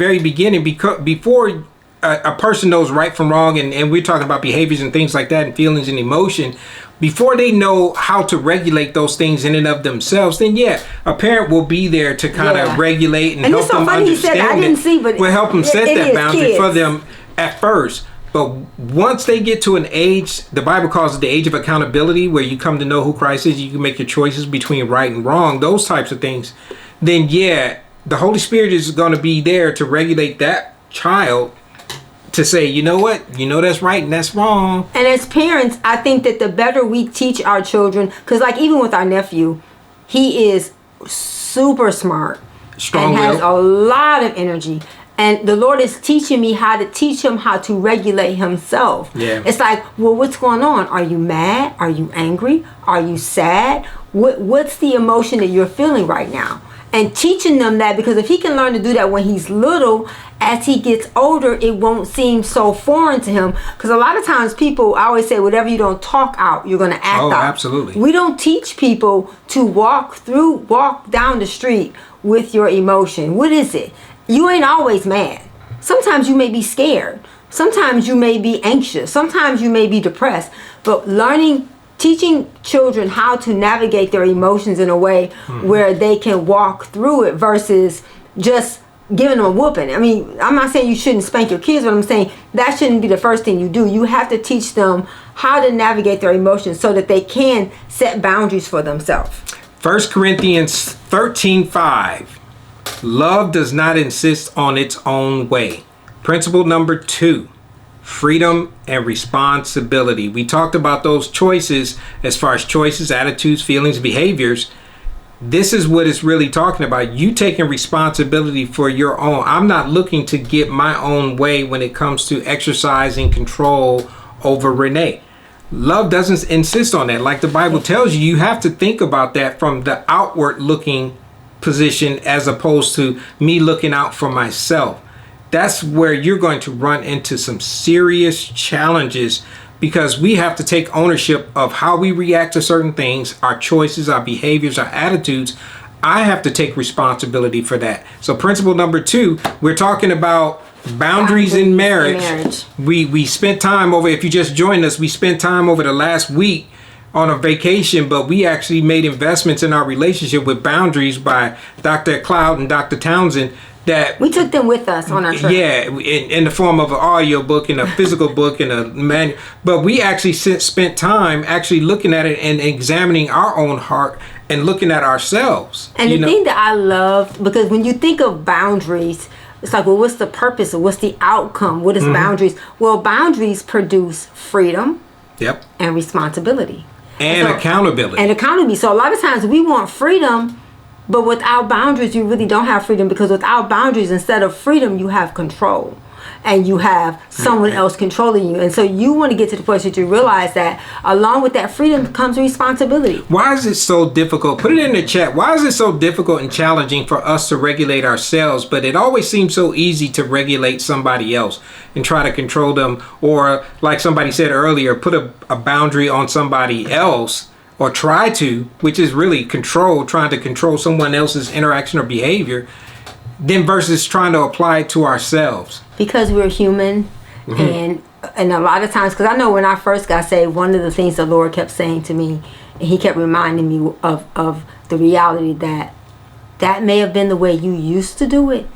very beginning, because before a person knows right from wrong, and we're talking about behaviors and things like that, and feelings and emotion, before they know how to regulate those things in and of themselves, then a parent will be there to kind of regulate and help them understand it. Will help them set that boundary for them at first. But once they get to an age, the Bible calls it the age of accountability, where you come to know who Christ is, you can make your choices between right and wrong, those types of things, then the Holy Spirit is going to be there to regulate that child to say, you know what, that's right and that's wrong. And as parents, I think that the better we teach our children, because like even with our nephew, he is super smart, strong, and has a lot of energy. And the Lord is teaching me how to teach him how to regulate himself. Yeah. It's like, well, what's going on? Are you mad? Are you angry? Are you sad? What's the emotion that you're feeling right now? And teaching them that, because if he can learn to do that when he's little, as he gets older, it won't seem so foreign to him. Because a lot of times people, I always say, whatever you don't talk out, you're going to act out. Oh, absolutely. We don't teach people to walk down the street with your emotion. What is it? You ain't always mad. Sometimes you may be scared. Sometimes you may be anxious. Sometimes you may be depressed. But teaching children how to navigate their emotions in a way where they can walk through it versus just giving them a whooping. I mean, I'm not saying you shouldn't spank your kids, but I'm saying that shouldn't be the first thing you do. You have to teach them how to navigate their emotions so that they can set boundaries for themselves. 1 Corinthians 13:5. Love does not insist on its own way. Principle number 2. Freedom and responsibility. We talked about those choices as far as choices, attitudes, feelings, behaviors. This is what it's really talking about. You taking responsibility for your own. I'm not looking to get my own way when it comes to exercising control over Renee. Love doesn't insist on that. Like the Bible tells you, you have to think about that from the outward looking position as opposed to me looking out for myself. That's where you're going to run into some serious challenges, because we have to take ownership of how we react to certain things, our choices, our behaviors, our attitudes. I have to take responsibility for that. So principle number 2, we're talking about boundaries in marriage. We spent time over, if you just joined us, we spent time over the last week on a vacation, but we actually made investments in our relationship with boundaries by Dr. Cloud and Dr. Townsend. That we took them with us on our trip. Yeah, in the form of an audio book and a physical book and a manual. But we actually spent time actually looking at it and examining our own heart and looking at ourselves. And the thing that I loved, because when you think of boundaries, it's like, well, what's the purpose or what's the outcome? What is boundaries? Well, boundaries produce freedom and responsibility. And accountability. So a lot of times we want freedom, but without boundaries, you really don't have freedom, because without boundaries, instead of freedom, you have control. And you have someone else controlling you. And so you want to get to the place that you realize that along with that freedom comes responsibility. Why is it so difficult? Put it in the chat. Why is it so difficult and challenging for us to regulate ourselves, but it always seems so easy to regulate somebody else and try to control them? Or like somebody said earlier, put a boundary on somebody else, or try to, which is really trying to control someone else's interaction or behavior, then versus trying to apply it to ourselves. Because we're human, and a lot of times, because I know when I first got saved, one of the things the Lord kept saying to me, and he kept reminding me of the reality that may have been the way you used to do it,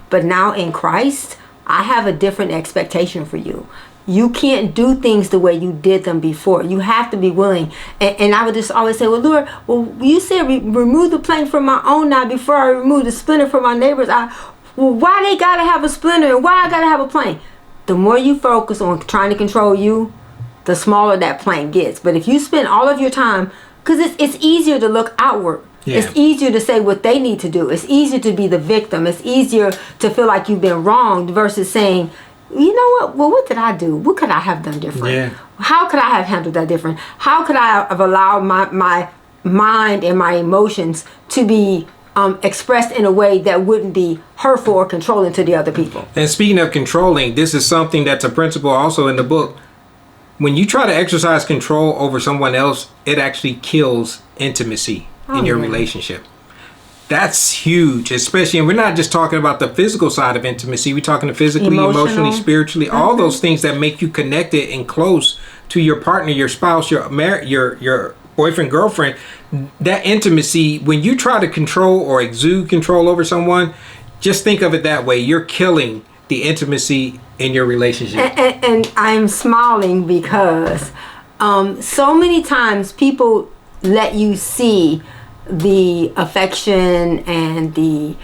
but now in Christ, I have a different expectation for you. You can't do things the way you did them before. You have to be willing. And I would just always say, well, Lord, you said remove the plank from my own eye before I remove the splinter from my neighbor's eye. Well, why they got to have a splinter and why I got to have a plank? The more you focus on trying to control you, the smaller that plank gets. But if you spend all of your time, because it's easier to look outward. Yeah. It's easier to say what they need to do. It's easier to be the victim. It's easier to feel like you've been wronged versus saying, you know what? Well, what did I do? What could I have done different? Yeah. How could I have handled that different? How could I have allowed my mind and my emotions to be expressed in a way that wouldn't be hurtful or controlling to the other people? And speaking of controlling, this is something that's a principle also in the book. When you try to exercise control over someone else, it actually kills intimacy in your relationship. That's huge, especially, and we're not just talking about the physical side of intimacy. We're talking physically, emotionally, spiritually, all those things that make you connected and close to your partner, your spouse, your boyfriend, girlfriend. That intimacy, when you try to control or exude control over someone, just think of it that way. You're killing the intimacy in your relationship. And I'm smiling because so many times people let you see the affection and they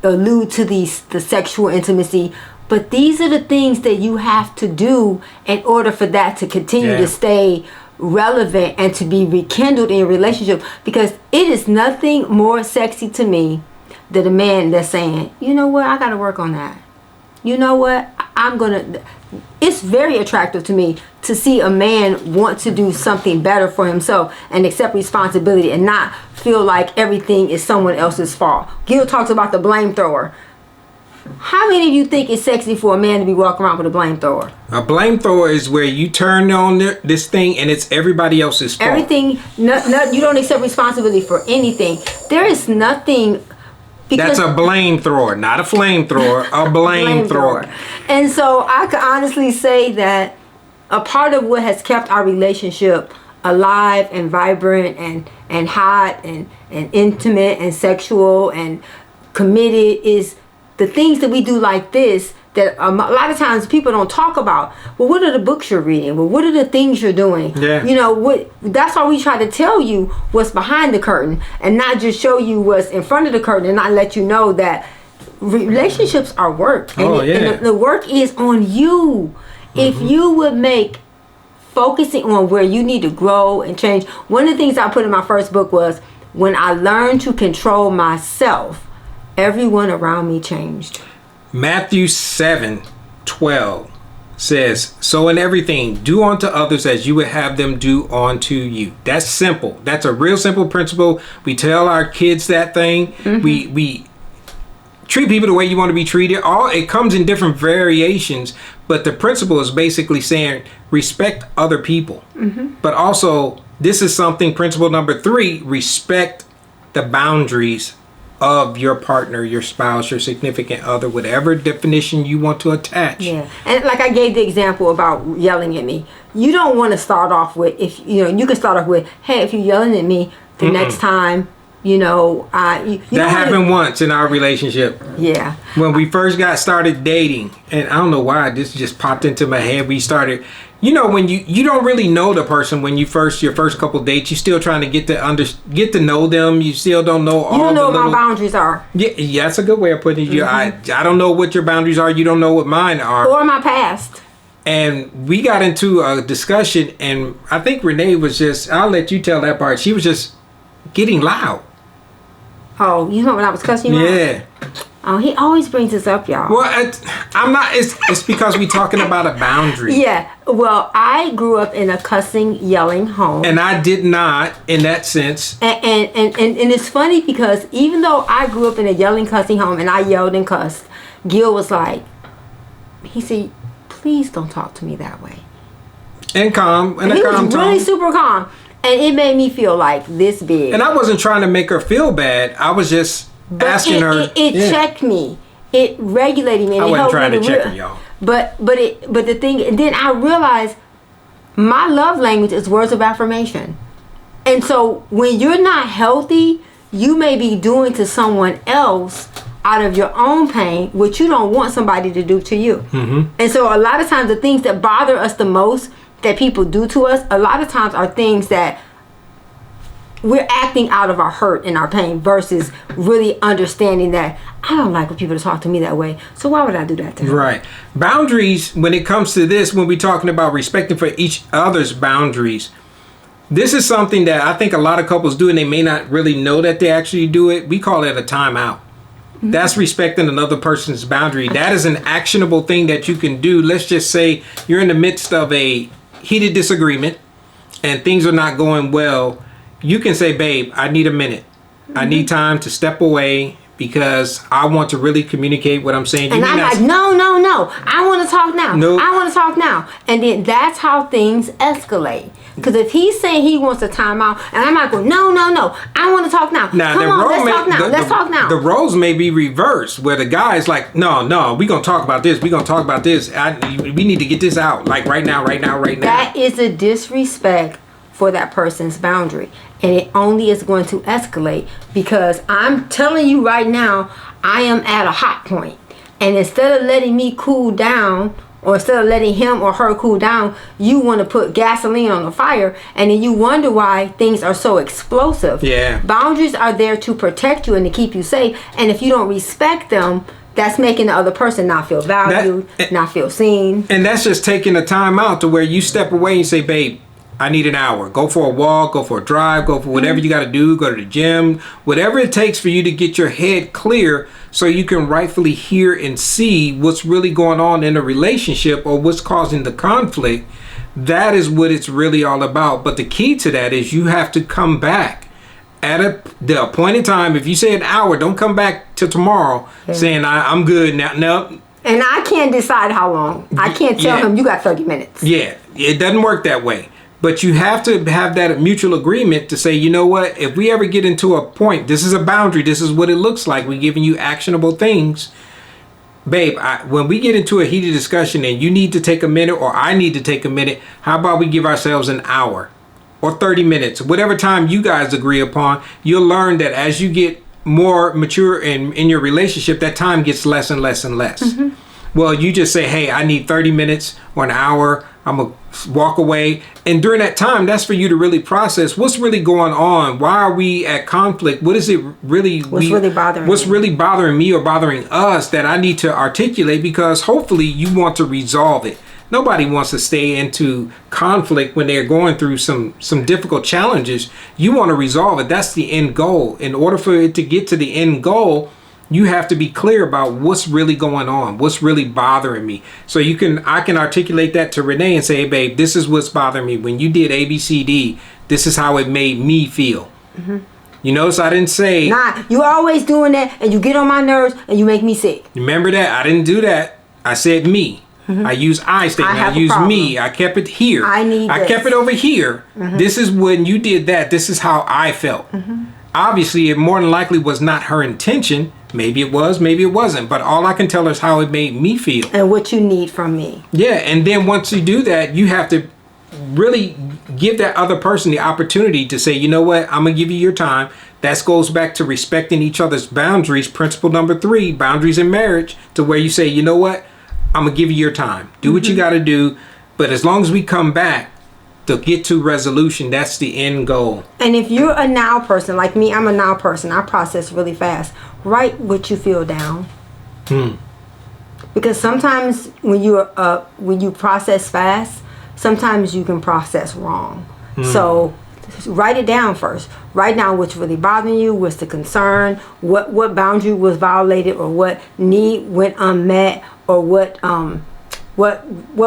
allude to the sexual intimacy, but these are the things that you have to do in order for that to continue to stay relevant and to be rekindled in your relationship, because it is nothing more sexy to me than a man that's saying, you know what, I gotta work on that. You know what, it's very attractive to me to see a man want to do something better for himself and accept responsibility and not feel like everything is someone else's fault. Gil talks about the blame thrower. How many of you think it's sexy for a man to be walking around with a blame thrower? A blame thrower is where you turn on this thing and it's everybody else's fault. Everything, you don't accept responsibility for anything. There is nothing. That's a blame thrower, not a flame thrower, a blame thrower. And so I could honestly say that a part of what has kept our relationship alive and vibrant and hot and intimate and sexual and committed is the things that we do like this, that a lot of times people don't talk about. Well, what are the books you're reading? Well, what are the things you're doing? Yeah. You know, that's why we try to tell you what's behind the curtain and not just show you what's in front of the curtain and not let you know that relationships are work. And the work is on you. If you would make focusing on where you need to grow and change. One of the things I put in my first book was, when I learned to control myself, everyone around me changed. Matthew 7:12 says, so in everything, do unto others as you would have them do unto you. That's simple. That's a real simple principle. We tell our kids that thing. We treat people the way you want to be treated. It comes in different variations, but the principle is basically saying respect other people. But also, this is something, principle number 3, respect the boundaries of your partner, your spouse, your significant other, whatever definition you want to attach. Yeah. And like I gave the example about yelling at me. You don't want to start off with, you can start off with, hey, if you're yelling at me the next time, that happened once in our relationship. Yeah. When we first got started dating, and I don't know why this just popped into my head. We started, when you don't really know the person when your first couple dates, you're still trying to get to know them. You still don't know all. You don't know what my boundaries are. Yeah, that's a good way of putting it. I don't know what your boundaries are. You don't know what mine are. Or my past. And we got into a discussion, and I think Renee was I'll let you tell that part. She was just getting loud. Oh, you know when I was cussing you out? Yeah. Oh, he always brings this up, y'all. Well, I'm not. It's because we're talking about a boundary. Yeah. Well, I grew up in a cussing, yelling home, and I did not, in that sense. And it's funny because even though I grew up in a yelling, cussing home, and I yelled and cussed, Gil was like, he said, "Please don't talk to me that way." And calm, and he was really super calm. And it made me feel like this big. And I wasn't trying to make her feel bad. I was just asking her. It checked me. It regulated me. And I wasn't trying to check her, y'all. But the thing, and then I realized my love language is words of affirmation. And so when you're not healthy, you may be doing to someone else out of your own pain what you don't want somebody to do to you. And so a lot of times the things that bother us the most that people do to us, a lot of times are things that we're acting out of our hurt and our pain versus really understanding that I don't like when people talk to me that way, so why would I do that to them? Right. Boundaries, when it comes to this, when we're talking about respecting for each other's boundaries, this is something that I think a lot of couples do and they may not really know that they actually do it. We call it a timeout. That's respecting another person's boundary. That is an actionable thing that you can do. Let's just say you're in the midst of a heated disagreement and things are not going well. You can say, babe, I need a minute. I need time to step away, because I want to really communicate what I'm saying. And I'm like, no. I want to talk now. Nope. I want to talk now. And then that's how things escalate. Because if he's saying he wants a timeout, and I'm like, no. I want to talk now. Come on, let's talk now. The roles may be reversed, where the guy's like, no, we're going to talk about this. We're going to talk about this. We need to get this out. Like right now. That is a disrespect for that person's boundary. And it only is going to escalate, because I'm telling you right now, I am at a hot point. And instead of letting me cool down, or instead of letting him or her cool down, you want to put gasoline on the fire, and then you wonder why things are so explosive. Yeah. Boundaries are there to protect you and to keep you safe. And if you don't respect them, that's making the other person not feel valued, not feel seen. And that's just taking the time out to where you step away and say, babe, I need an hour. Go for a walk, go for a drive, go for whatever you got to do, go to the gym, whatever it takes for you to get your head clear so you can rightfully hear and see what's really going on in a relationship or what's causing the conflict. That is what it's really all about. But the key to that is you have to come back at the appointed time. If you say an hour, don't come back till tomorrow saying I'm good now. No. And I can't decide how long. I can't tell him you got 30 minutes. Yeah, it doesn't work that way. But you have to have that mutual agreement to say, you know what, if we ever get into a point, this is a boundary, this is what it looks like, we're giving you actionable things. Babe, when we get into a heated discussion and you need to take a minute or I need to take a minute, how about we give ourselves an hour or 30 minutes, whatever time you guys agree upon. You'll learn that as you get more mature in your relationship, that time gets less and less and less. Mm-hmm. Well, you just say, hey, I need 30 minutes or an hour. I'm going to walk away. And during that time, that's for you to really process what's really going on. Why are we at conflict? What is it really? What's really bothering me or bothering us that I need to articulate? Because hopefully you want to resolve it. Nobody wants to stay into conflict when they're going through some difficult challenges. You want to resolve it. That's the end goal. In order for it to get to the end goal, you have to be clear about what's really going on, what's really bothering me. So I can articulate that to Renee and say, hey, babe, this is what's bothering me. When you did A, B, C, D, this is how it made me feel. Mm-hmm. You notice I didn't say, nah, you always doing that and you get on my nerves and you make me sick. Remember that? I didn't do that. I said me. Mm-hmm. I use I statement. I use me. I kept it here. I kept it over here. Mm-hmm. This is when you did that. This is how I felt. Mm-hmm. Obviously, it more than likely was not her intention. Maybe it was, maybe it wasn't. But all I can tell her is how it made me feel. And what you need from me. Yeah, and then once you do that, you have to really give that other person the opportunity to say, you know what, I'm going to give you your time. That goes back to respecting each other's boundaries. Principle number 3, boundaries in marriage, to where you say, you know what, I'm going to give you your time. Do what you got to do. But as long as we come back to get to resolution, that's the end goal. And if you're a now person, like me, I'm a now person. I process really fast. Write what you feel down. Because sometimes when you process fast, sometimes you can process wrong. So write it down first. Write down what's really bothering you, what's the concern, what boundary was violated, or what need went unmet, or what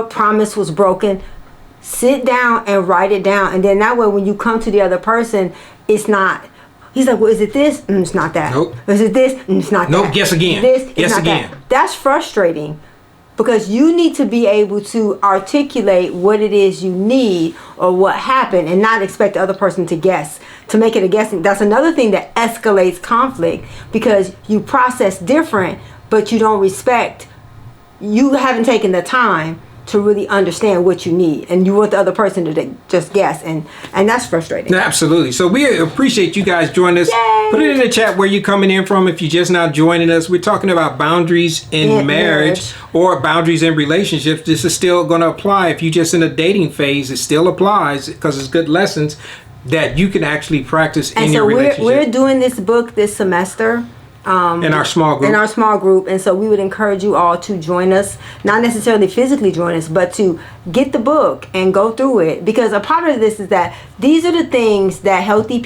promise was broken. Sit down and write it down, and then that way when you come to the other person, it's not, he's like, well, is it this? It's not that. Nope. Is it this? It's not that. Nope, guess again. Guess again. That's frustrating, because you need to be able to articulate what it is you need or what happened, and not expect the other person to guess, to make it a guessing. That's another thing that escalates conflict, because you process different, but you don't respect, you haven't taken the time to really understand what you need, and you want the other person to just guess, and that's frustrating. Absolutely. So we appreciate you guys joining us. Yay! Put it in the chat where you're coming in from if you're just now joining us. We're talking about boundaries in marriage or boundaries in relationships. This is still going to apply if you're just in a dating phase. It still applies because it's good lessons that you can actually practice in your relationship. We're doing this book this semester. In our small group. And so we would encourage you all to join us, not necessarily physically join us, but to get the book and go through it, because a part of this is that these are the things that healthy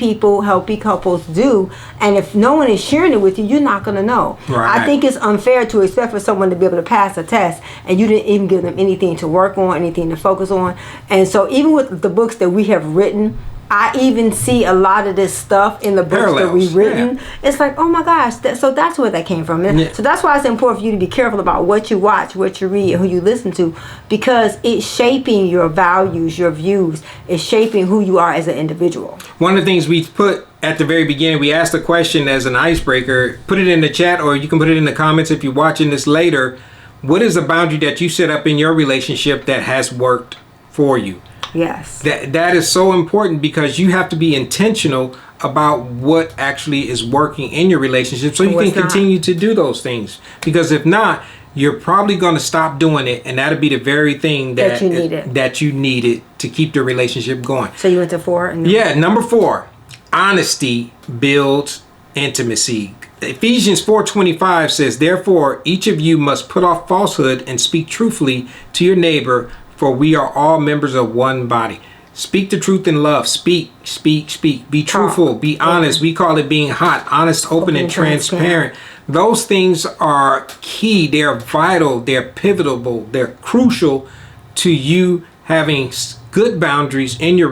couples do, and if no one is sharing it with you, you're not going to know. Right. I think it's unfair to expect for someone to be able to pass a test and you didn't even give them anything to work on, anything to focus on. And so even with the books that we have written, I even see a lot of this stuff in the books that we've written. It's like, oh my gosh, so that's where that came from. So that's why it's important for you to be careful about what you watch, what you read, who you listen to, because it's shaping your values, your views. It's shaping who you are as an individual. One of the things we put at the very beginning, we asked a question as an icebreaker. Put it in the chat, or you can put it in the comments if you're watching this later. What is a boundary that you set up in your relationship that has worked for you? Yes. That is so important, because you have to be intentional about what actually is working in your relationship, so you can continue to do those things. Because if not, you're probably going to stop doing it, and that'll be the very thing that you needed to keep the relationship going. So you went to 4? Yeah, number 4, honesty builds intimacy. Ephesians 4:25 says, therefore, each of you must put off falsehood and speak truthfully to your neighbor, for we are all members of one body. Speak the truth in love. Speak. Be truthful. Be honest. We call it being hot, honest, open, and transparent. Those things are key. They're vital. They're pivotal. They're crucial to you having good boundaries in your relationship.